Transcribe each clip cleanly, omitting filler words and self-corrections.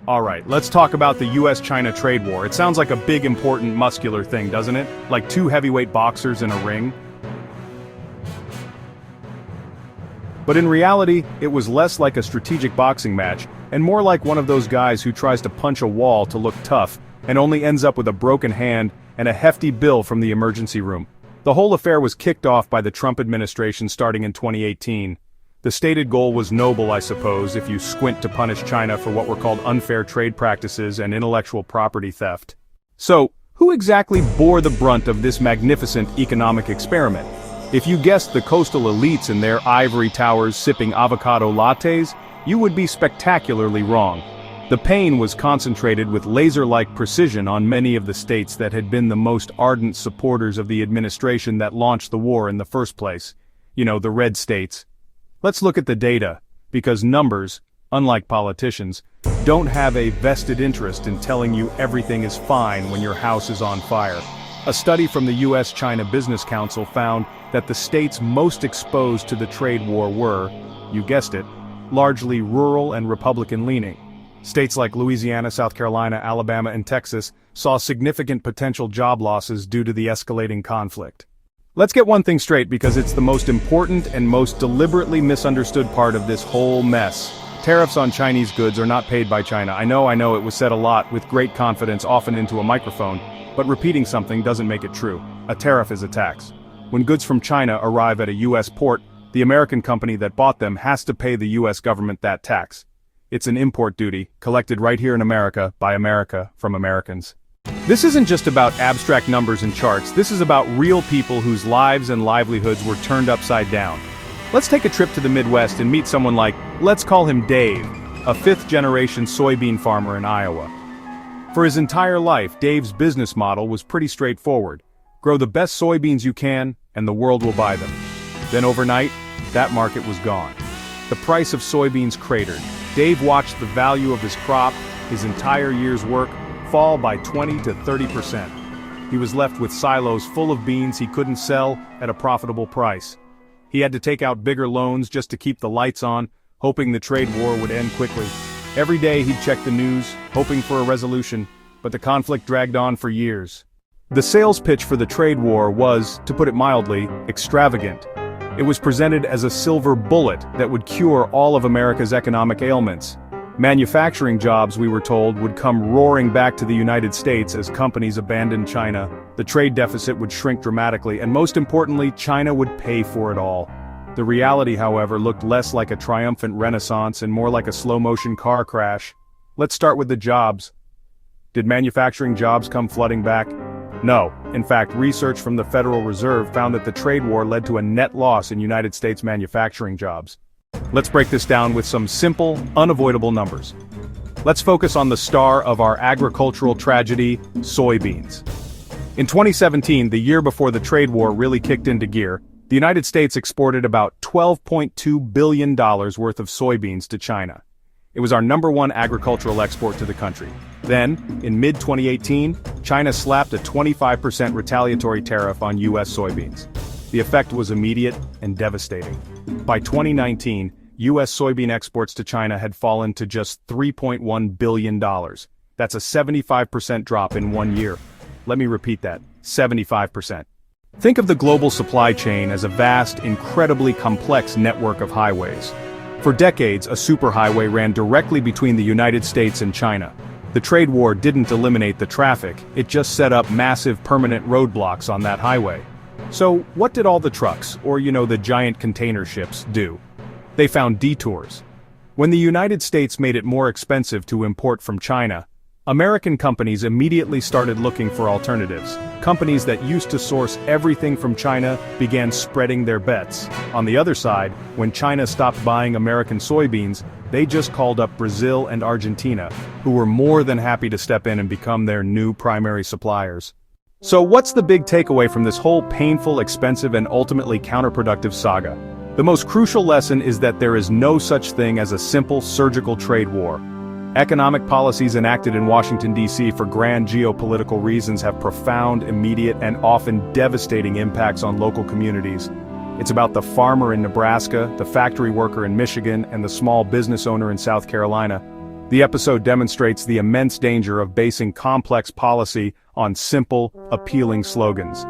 Alright, let's talk about the US-China trade war. It sounds like a big, important, muscular thing, doesn't it? Like two heavyweight boxers in a ring. But in reality, it was less like a strategic boxing match, and more like one of those guys who tries to punch a wall to look tough, and only ends up with a broken hand and a hefty bill from the emergency room. The whole affair was kicked off by the Trump administration starting in 2018. The stated goal was noble, I suppose, if you squint to punish China for what were called unfair trade practices and intellectual property theft. So, who exactly bore the brunt of this magnificent economic experiment? If you guessed the coastal elites in their ivory towers sipping avocado lattes, you would be spectacularly wrong. The pain was concentrated with laser-like precision on many of the states that had been the most ardent supporters of the administration that launched the war in the first place. You know, the red states. Let's look at the data, because numbers, unlike politicians, don't have a vested interest in telling you everything is fine when your house is on fire. A study from the US-China Business Council found that the states most exposed to the trade war were, you guessed it, largely rural and Republican-leaning. States like Louisiana, South Carolina, Alabama, and Texas saw significant potential job losses due to the escalating conflict. Let's get one thing straight because it's the most important and most deliberately misunderstood part of this whole mess. Tariffs on Chinese goods are not paid by China. I know, it was said a lot with great confidence, often into a microphone, but repeating something doesn't make it true. A tariff is a tax. When goods from China arrive at a US port, the American company that bought them has to pay the US government that tax. It's an import duty, collected right here in America, by America, from Americans. This isn't just about abstract numbers and charts, this is about real people whose lives and livelihoods were turned upside down. Let's take a trip to the Midwest and meet someone like, let's call him Dave, a fifth-generation soybean farmer in Iowa. For his entire life, Dave's business model was pretty straightforward. Grow the best soybeans you can, and the world will buy them. Then overnight, that market was gone. The price of soybeans cratered. Dave watched the value of his crop, his entire year's work, fall by 20 to 30%. He was left with silos full of beans he couldn't sell at a profitable price. He had to take out bigger loans just to keep the lights on, hoping the trade war would end quickly. Every day he'd check the news, hoping for a resolution, but the conflict dragged on for years. The sales pitch for the trade war was, to put it mildly, extravagant. It was presented as a silver bullet that would cure all of America's economic ailments. Manufacturing jobs, we were told, would come roaring back to the United States as companies abandoned China. The trade deficit would shrink dramatically, and most importantly, China would pay for it all. The reality, however, looked less like a triumphant renaissance and more like a slow-motion car crash. Let's start with the jobs. Did manufacturing jobs come flooding back? No. In fact, research from the Federal Reserve found that the trade war led to a net loss in United States manufacturing jobs. Let's break this down with some simple, unavoidable numbers. Let's focus on the star of our agricultural tragedy, soybeans. In 2017, the year before the trade war really kicked into gear, the United States exported about $12.2 billion worth of soybeans to China. It was our #1 agricultural export to the country. Then, in mid-2018, China slapped a 25% retaliatory tariff on US soybeans. The effect was immediate and devastating. By 2019, US soybean exports to China had fallen to just $3.1 billion. That's a 75% drop in 1 year. Let me repeat that, 75%. Think of the global supply chain as a vast, incredibly complex network of highways. For decades, a superhighway ran directly between the United States and China. The trade war didn't eliminate the traffic, it just set up massive permanent roadblocks on that highway. So, what did all the trucks, or the giant container ships, do? They found detours. When the United States made it more expensive to import from China, American companies immediately started looking for alternatives. Companies that used to source everything from China began spreading their bets. On the other side, when China stopped buying American soybeans, they just called up Brazil and Argentina, who were more than happy to step in and become their new primary suppliers. So what's the big takeaway from this whole painful, expensive, and ultimately counterproductive saga? The most crucial lesson is that there is no such thing as a simple surgical trade war. Economic policies enacted in Washington, D.C. for grand geopolitical reasons have profound, immediate, and often devastating impacts on local communities. It's about the farmer in Nebraska, the factory worker in Michigan, and the small business owner in South Carolina. The episode demonstrates the immense danger of basing complex policy on simple, appealing slogans.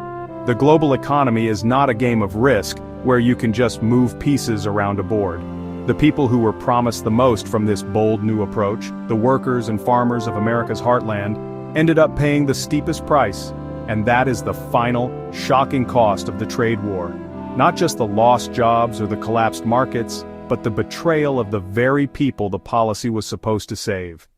The global economy is not a game of Risk, where you can just move pieces around a board. The people who were promised the most from this bold new approach, the workers and farmers of America's heartland, ended up paying the steepest price. And that is the final, shocking cost of the trade war. Not just the lost jobs or the collapsed markets, but the betrayal of the very people the policy was supposed to save.